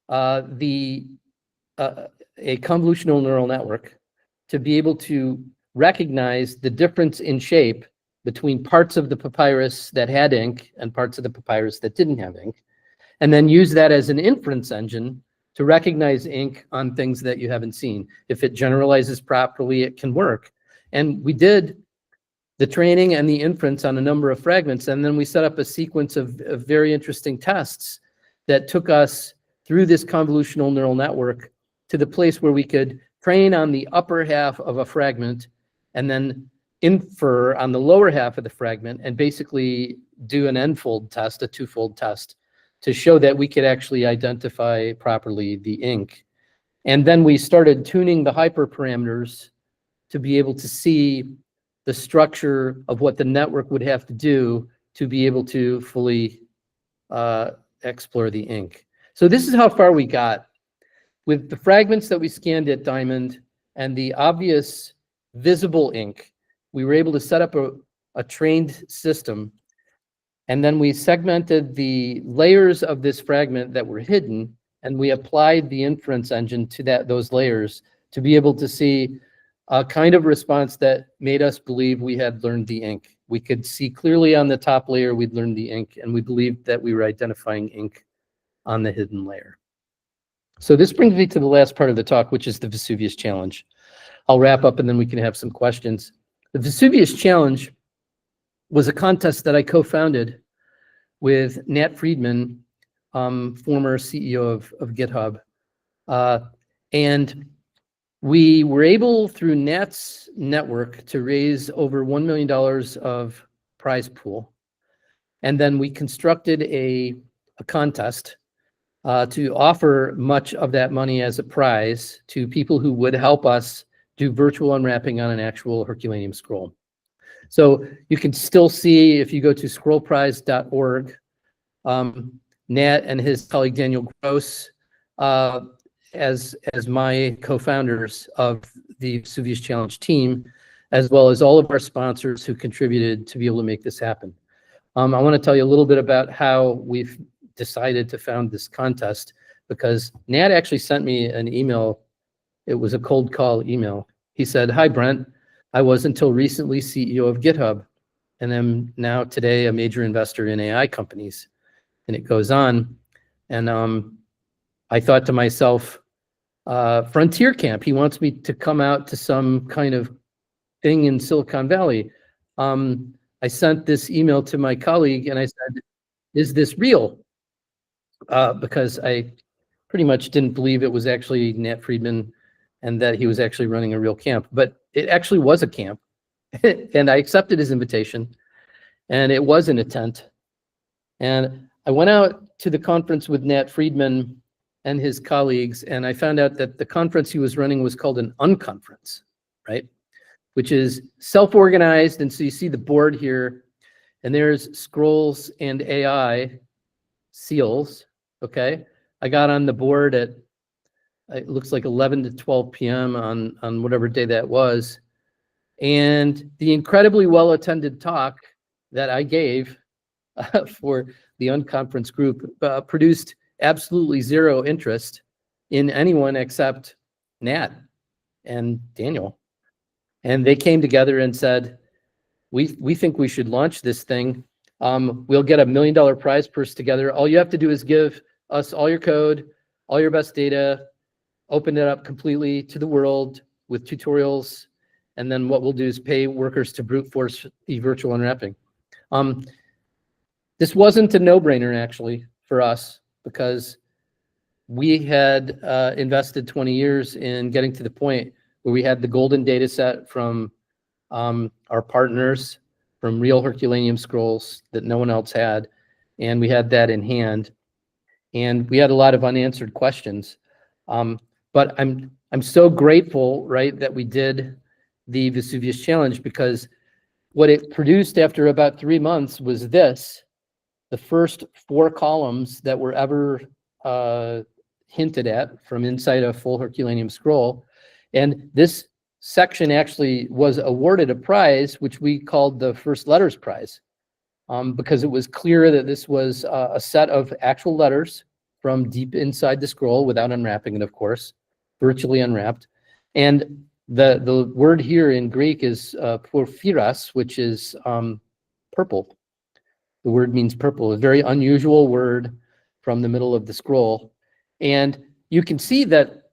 a convolutional neural network to be able to recognize the difference in shape between parts of the papyrus that had ink and parts of the papyrus that didn't have ink, and then use that as an inference engine to recognize ink on things that you haven't seen. If it generalizes properly, it can work. And we did the training and the inference on a number of fragments, and then we set up a sequence of very interesting tests that took us through this convolutional neural network to the place where we could train on the upper half of a fragment and then infer on the lower half of the fragment and basically do an n-fold test, a two-fold test, to show that we could actually identify properly the ink. And then we started tuning the hyperparameters to be able to see the structure of what the network would have to do to be able to fully explore the ink. So this is how far we got. With the fragments that we scanned at Diamond and the obvious visible ink, we were able to set up a trained system, and then we segmented the layers of this fragment that were hidden, and we applied the inference engine to those layers to be able to see a kind of response that made us believe we had learned the ink. We could see clearly on the top layer we'd learned the ink, and we believed that we were identifying ink on the hidden layer. So this brings me to the last part of the talk, which is the Vesuvius Challenge. I'll wrap up and then we can have some questions. The Vesuvius Challenge was a contest that I co-founded with Nat Friedman, former CEO of GitHub. And we were able, through Nat's network, to raise over $1 million of prize pool. And then we constructed a contest to offer much of that money as a prize to people who would help us do virtual unwrapping on an actual Herculaneum scroll. So you can still see, if you go to scrollprize.org, Nat and his colleague Daniel Gross, as my co-founders of the Vesuvius Challenge team, as well as all of our sponsors who contributed to be able to make this happen. I want to tell you a little bit about how we've decided to found this contest, because Nat actually sent me an email. It was a cold call email. He said, "Hi, Brent. I was until recently CEO of GitHub, and I'm now today a major investor in AI companies." And it goes on. And I thought to myself, Frontier Camp, he wants me to come out to some kind of thing in Silicon Valley. I sent this email to my colleague and I said, "Is this real?" Because I pretty much didn't believe it was actually Nat Friedman and that he was actually running a real camp. But it actually was a camp. And I accepted his invitation. And it was in a tent. And I went out to the conference with Nat Friedman and his colleagues, and I found out that the conference he was running was called an unconference, right? Which is self-organized. And so you see the board here, and there's Scrolls and AI, Seales, okay? I got on the board at, it looks like 11 to 12 p.m. on whatever day that was. And the incredibly well-attended talk that I gave for the unconference group produced absolutely zero interest in anyone except Nat and Daniel. And they came together and said, we think we should launch this thing. We'll get $1 million prize purse together. All you have to do is give us all your code, all your best data, open it up completely to the world with tutorials. And then what we'll do is pay workers to brute force the virtual unwrapping. This wasn't a no-brainer actually for us, because we had invested 20 years in getting to the point where we had the golden data set from our partners, from real Herculaneum scrolls that no one else had. And we had that in hand. And we had a lot of unanswered questions. But I'm so grateful, right, that we did the Vesuvius Challenge, because what it produced after about 3 months was this: the first 4 columns that were ever hinted at from inside a full Herculaneum scroll. And this section actually was awarded a prize, which we called the First Letters Prize, because it was clear that this was a set of actual letters from deep inside the scroll without unwrapping it, of course, virtually unwrapped. And the word here in Greek is porphyras, which is purple. The word means purple, a very unusual word from the middle of the scroll. And you can see that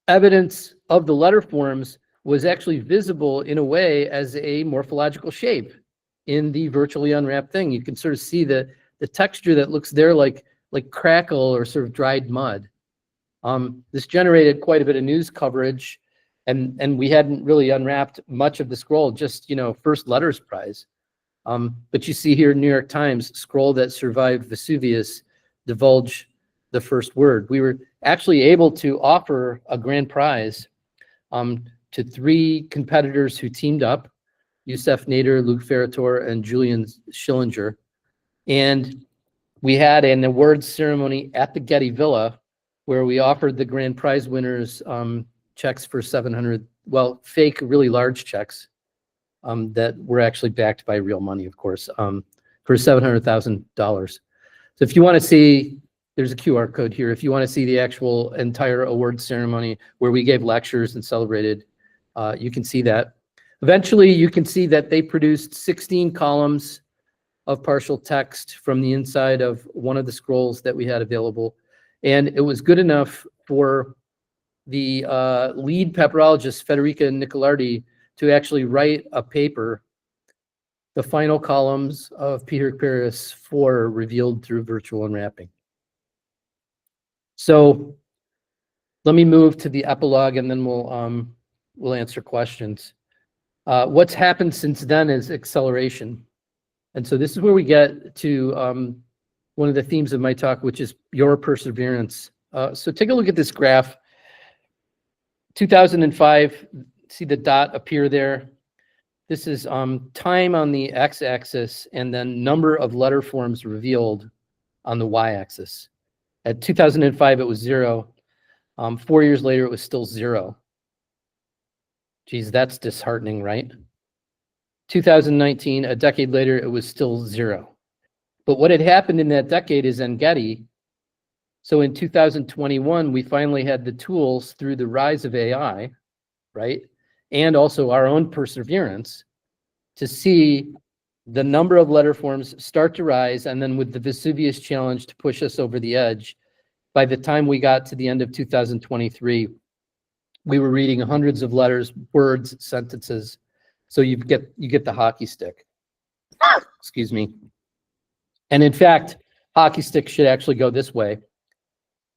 evidence of the letter forms was actually visible in a way as a morphological shape in the virtually unwrapped thing. You can sort of see the texture that looks there like crackle or sort of dried mud. This generated quite a bit of news coverage, and we hadn't really unwrapped much of the scroll, just, first letters prize. But you see here, New York Times, scroll that survived Vesuvius, divulge the first word. We were actually able to offer a grand prize to 3 competitors who teamed up, Youssef Nader, Luc Ferrator, and Julian Schillinger. And we had an awards ceremony at the Getty Villa where we offered the grand prize winners checks for 700, well, fake, really large checks that were actually backed by real money, of course, for $700,000. So if you want to see, there's a QR code here. If you want to see the actual entire award ceremony where we gave lectures and celebrated, you can see that. Eventually, you can see that they produced 16 columns of partial text from the inside of one of the scrolls that we had available. And it was good enough for the lead papyrologist, Federica Nicolardi, to actually write a paper, the final columns of Peter Paris 4 revealed through virtual unwrapping. So let me move to the epilogue, and then we'll answer questions. What's happened since then is acceleration. And so this is where we get to one of the themes of my talk, which is your perseverance. So take a look at this graph. 2005, see the dot appear there? This is time on the x-axis and then number of letter forms revealed on the y-axis. At 2005, it was 0. 4 years later, it was still 0. Geez, that's disheartening, right? 2019, a decade later, it was still 0. But what had happened in that decade is Getty. So in 2021, we finally had the tools through the rise of AI, right? And also our own perseverance to see the number of letter forms start to rise, and then with the Vesuvius challenge to push us over the edge, by the time we got to the end of 2023, we were reading hundreds of letters, words, sentences. So you get the hockey stick. Excuse me. And in fact, hockey stick should actually go this way,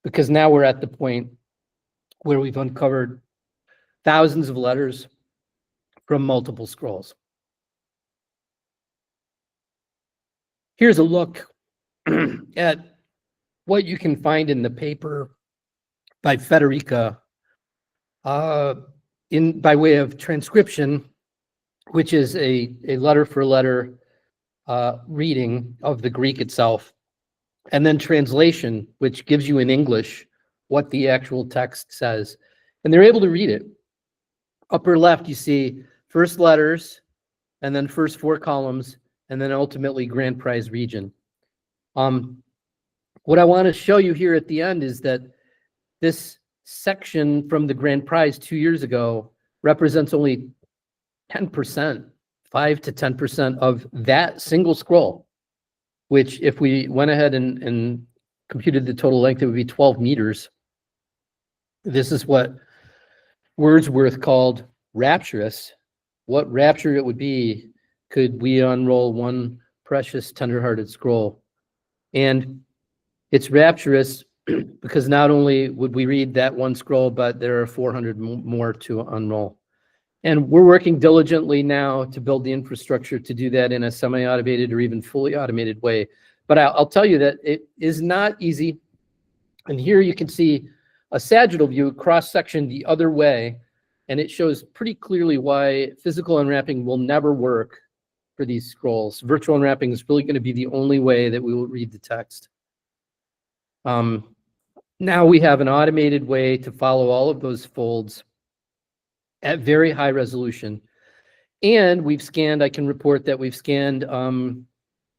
because now we're at the point where we've uncovered thousands of letters from multiple scrolls. Here's a look at what you can find in the paper by Federica by way of transcription, which is a letter for letter reading of the Greek itself, and then translation, which gives you in English what the actual text says. And they're able to read it. Upper left, you see first letters, and then first 4 columns, and then ultimately grand prize region. What I want to show you here at the end is that this section from the grand prize 2 years ago represents only 10%, 5 to 10% of that single scroll, which if we went ahead and computed the total length, it would be 12 meters. This is what Wordsworth called rapturous. What rapture it would be could we unroll one precious, tender-hearted scroll. And it's rapturous because not only would we read that one scroll, but there are 400 more to unroll. And we're working diligently now to build the infrastructure to do that in a semi-automated or even fully automated way. But I'll tell you that it is not easy. And here you can see a sagittal view, cross-section the other way, and it shows pretty clearly why physical unwrapping will never work for these scrolls. Virtual unwrapping is really going to be the only way that we will read the text. Now we have an automated way to follow all of those folds at very high resolution. And we've scanned, I can report that we've scanned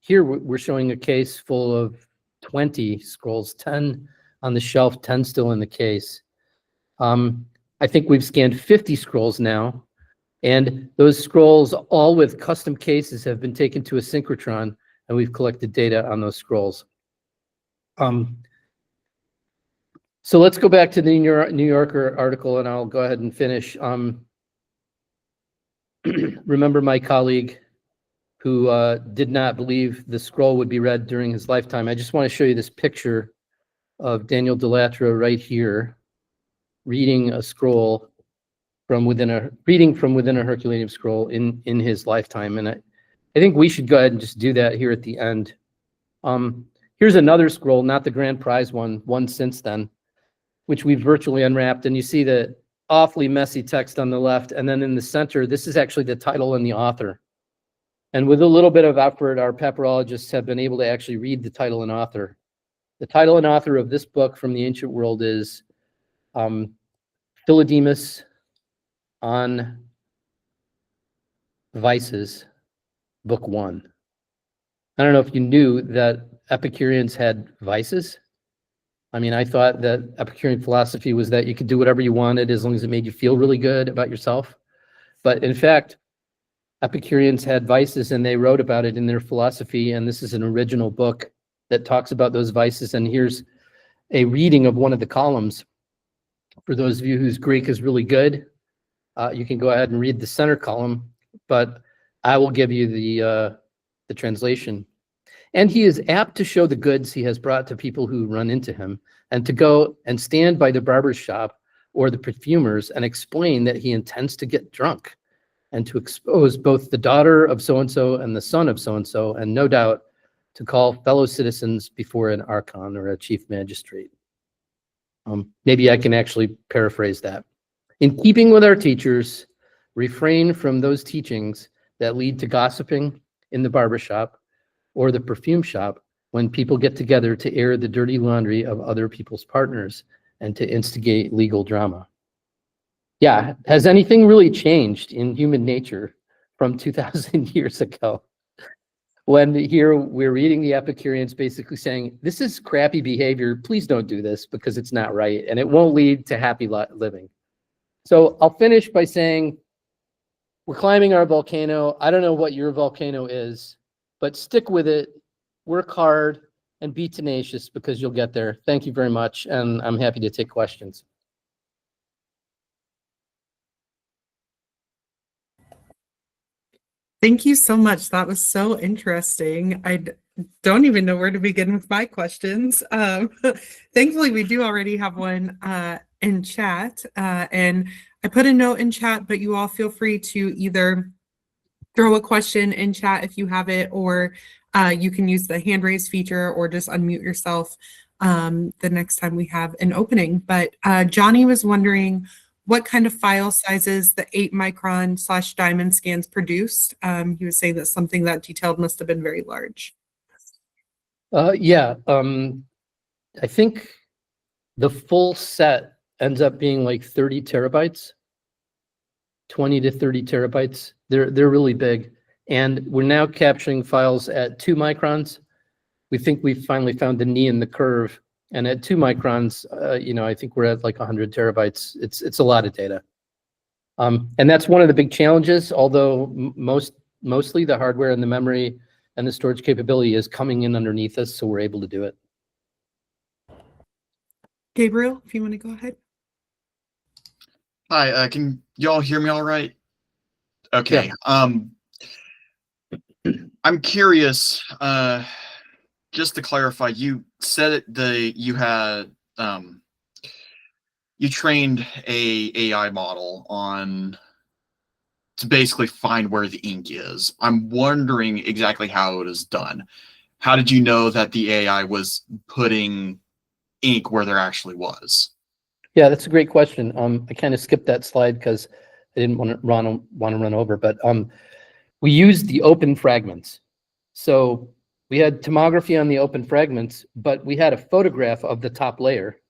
here we're showing a case full of 20 scrolls, 10 on the shelf, 10 still in the case. I think we've scanned 50 scrolls now, and those scrolls, all with custom cases, have been taken to a synchrotron, and we've collected data on those scrolls. So let's go back to the New Yorker article, and I'll go ahead and finish. Remember my colleague who did not believe the scroll would be read during his lifetime. I just want to show you this picture of Daniel Delattre right here, reading a scroll from within a Herculaneum scroll in his lifetime. And I think we should go ahead and just do that here at the end. Here's another scroll, not the grand prize one since then, which we've virtually unwrapped. And you see the awfully messy text on the left. And then in the center, this is actually the title and the author. And with a little bit of effort, our papyrologists have been able to actually read the title and author. The title and author of this book from the ancient world is Philodemus on Vices, Book 1. I don't know if you knew that Epicureans had vices. I mean, I thought that Epicurean philosophy was that you could do whatever you wanted as long as it made you feel really good about yourself. But in fact, Epicureans had vices, and they wrote about it in their philosophy, and this is an original book that talks about those vices. And here's a reading of one of the columns. For those of you whose Greek is really good, you can go ahead and read the center column, but I will give you the translation. And he is apt to show the goods he has brought to people who run into him, and to go and stand by the barber's shop or the perfumer's and explain that he intends to get drunk, and to expose both the daughter of so-and-so and the son of so-and-so, and no doubt to call fellow citizens before an archon or a chief magistrate. Maybe I can actually paraphrase that. In keeping with our teachers, refrain from those teachings that lead to gossiping in the barbershop or the perfume shop when people get together to air the dirty laundry of other people's partners and to instigate legal drama. Yeah, has anything really changed in human nature from 2,000 years ago? When here we're reading the Epicureans basically saying, this is crappy behavior, please don't do this because it's not right and it won't lead to happy living. So I'll finish by saying, we're climbing our volcano. I don't know what your volcano is, but stick with it, work hard, and be tenacious because you'll get there. Thank you very much, and I'm happy to take questions. Thank you so much. That was so interesting. Don't even know where to begin with my questions. Thankfully, we do already have one in chat, and I put a note in chat, but you all feel free to either throw a question in chat if you have it, or you can use the hand raise feature or just unmute yourself the next time we have an opening. But Johnny was wondering what kind of file sizes the 8 /diamond scans produced. He was saying that something that detailed must have been very large. Yeah, I think the full set ends up being like 30 terabytes, 20 to 30 terabytes. They're really big. And we're now capturing files at 2 microns. We think we've finally found the knee in the curve. And at 2 microns, I think we're at like 100 terabytes. It's a lot of data. And that's one of the big challenges, although mostly the hardware and the memory and the storage capability is coming in underneath us, so we're able to do it. Gabriel, if you want to go ahead. Hi, can y'all hear me all right? Okay. Yeah. I'm curious, just to clarify, you said you had you trained a AI model to basically find where the ink is. I'm wondering exactly how it is done. How did you know that the AI was putting ink where there actually was? Yeah, that's a great question. I kind of skipped that slide because I didn't want to run over, but we used the open fragments. So we had tomography on the open fragments, but we had a photograph of the top layer.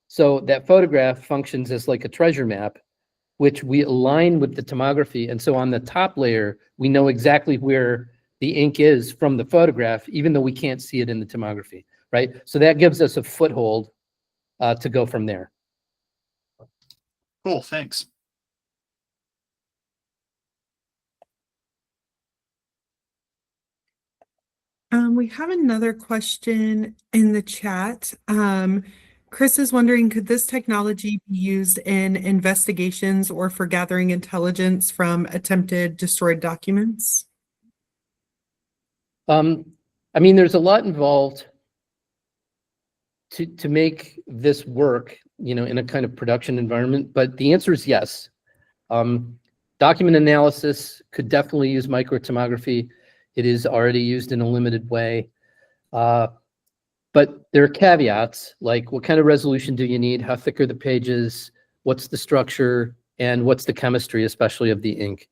So that photograph functions as like a treasure map, which we align with the tomography. And so on the top layer, we know exactly where the ink is from the photograph, even though we can't see it in the tomography, right? So that gives us a foothold to go from there. Cool, thanks. We have another question in the chat. Chris is wondering, could this technology be used in investigations or for gathering intelligence from attempted destroyed documents? I mean, there's a lot involved to make this work, you know, in a kind of production environment, but the answer is yes. Document analysis could definitely use microtomography. It is already used in a limited way. But there are caveats, like what kind of resolution do you need? How thick are the pages? What's the structure? And what's the chemistry, especially of the ink?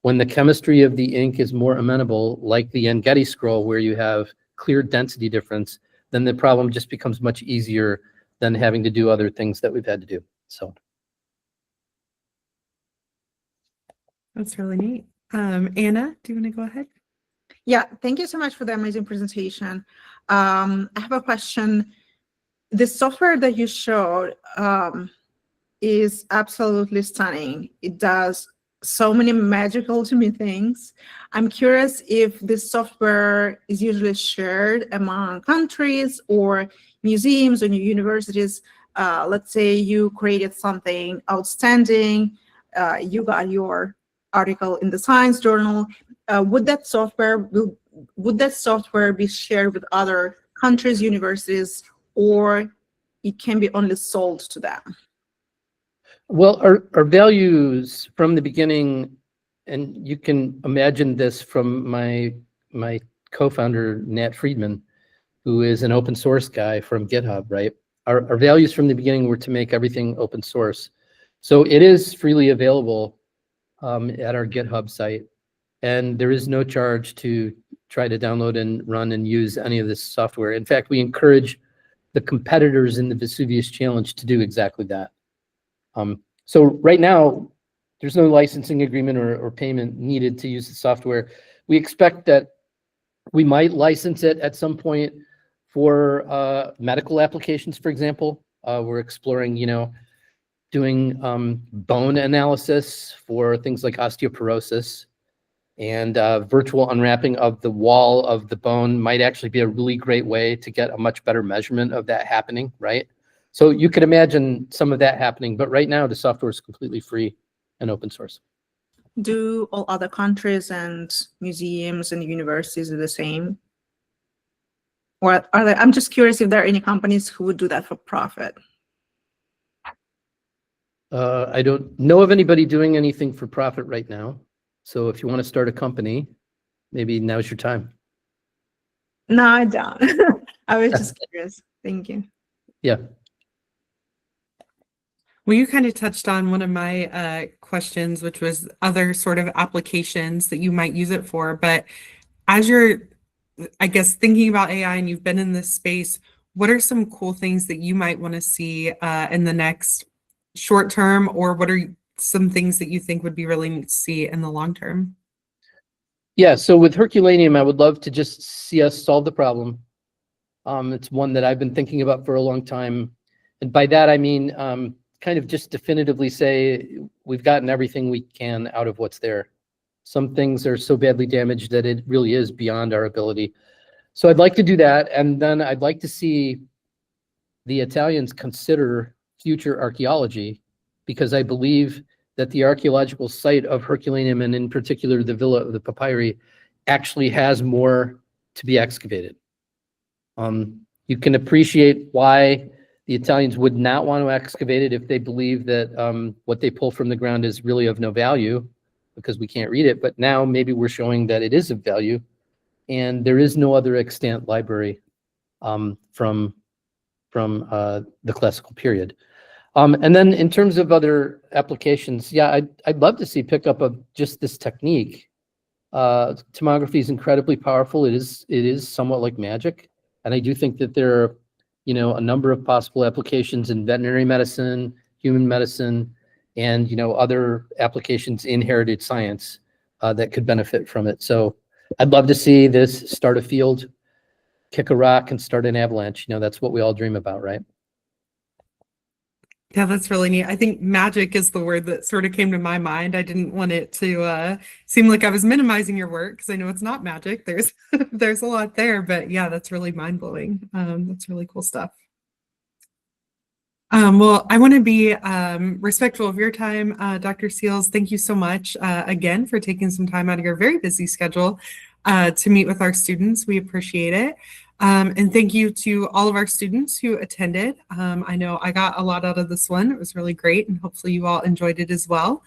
When the chemistry of the ink is more amenable, like the Getty scroll, where you have clear density difference, then the problem just becomes much easier than having to do other things that we've had to do. So That's really neat. Anna, do you want to go ahead? Yeah, thank you so much for the amazing presentation. I have a question. The software that you showed is absolutely stunning. It does so many magical to me things. I'm curious if this software is usually shared among countries or museums or universities. Let's say you created something outstanding, you got your article in the science journal. Would that software be shared with other countries, universities, or it can be only sold to them? well, our values from the beginning, and you can imagine this from my co-founder, Nat Friedman, who is an open source guy from GitHub, right? Our values from the beginning were to make everything open source. So it is freely available at our GitHub site. And there is no charge to try to download and run and use any of this software. In fact, we encourage the competitors in the Vesuvius Challenge to do exactly that. So right now, there's no licensing agreement or payment needed to use the software. We expect that we might license it at some point for medical applications, for example. We're exploring, you know, doing bone analysis for things like osteoporosis. And virtual unwrapping of the wall of the bone might actually be a really great way to get a much better measurement of that happening, right? So you could imagine some of that happening, but right now the software is completely free and open source. Do all other countries and museums and universities do the same? Or are there, I'm just curious if there are any companies who would do that for profit. I don't know of anybody doing anything for profit right now. So if you want to start a company, maybe now's your time. No, I don't. I was just curious. Thank you. Yeah. Well, you kind of touched on one of my questions, which was other sort of applications that you might use it for. But as you're, I guess, thinking about AI and you've been in this space, what are some cool things that you might want to see in the next short term, or what are some things that you think would be really neat to see in the long term? Yeah, so with Herculaneum, I would love to just see us solve the problem. It's one that I've been thinking about for a long time. And by that, I mean, kind of just definitively say we've gotten everything we can out of what's there. Some things are so badly damaged that it really is beyond our ability. So I'd like to do that. And then I'd like to see the Italians consider future archaeology, because I believe that the archaeological site of Herculaneum, and in particular the Villa of the Papyri, actually has more to be excavated. You can appreciate why the Italians would not want to excavate it if they believe that what they pull from the ground is really of no value, because we can't read it. But now maybe we're showing that it is of value, and there is no other extant library from the classical period. And then in terms of other applications, yeah, I'd love to see pickup of just this technique. Tomography is incredibly powerful. It is somewhat like magic. And I do think that there are, you know, a number of possible applications in veterinary medicine, human medicine, and, you know, other applications in heritage science that could benefit from it. So I'd love to see this start a field, kick a rock, and start an avalanche. You know, that's what we all dream about, right? Yeah, that's really neat. I think magic is the word that sort of came to my mind. I didn't want it to seem like I was minimizing your work because I know it's not magic. There's there's a lot there, but yeah, that's really mind-blowing. That's really cool stuff. Well, I want to be respectful of your time, Dr. Seales. Thank you so much again for taking some time out of your very busy schedule to meet with our students. We appreciate it. And thank you to all of our students who attended. I know I got a lot out of this one. It was really great, and hopefully you all enjoyed it as well.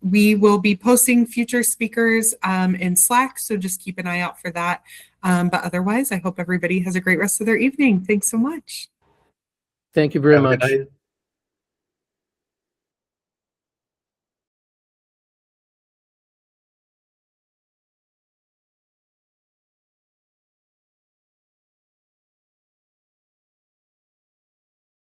We will be posting future speakers in Slack, so just keep an eye out for that. But otherwise, I hope everybody has a great rest of their evening. Thanks so much. Thank you very Have a good much. night.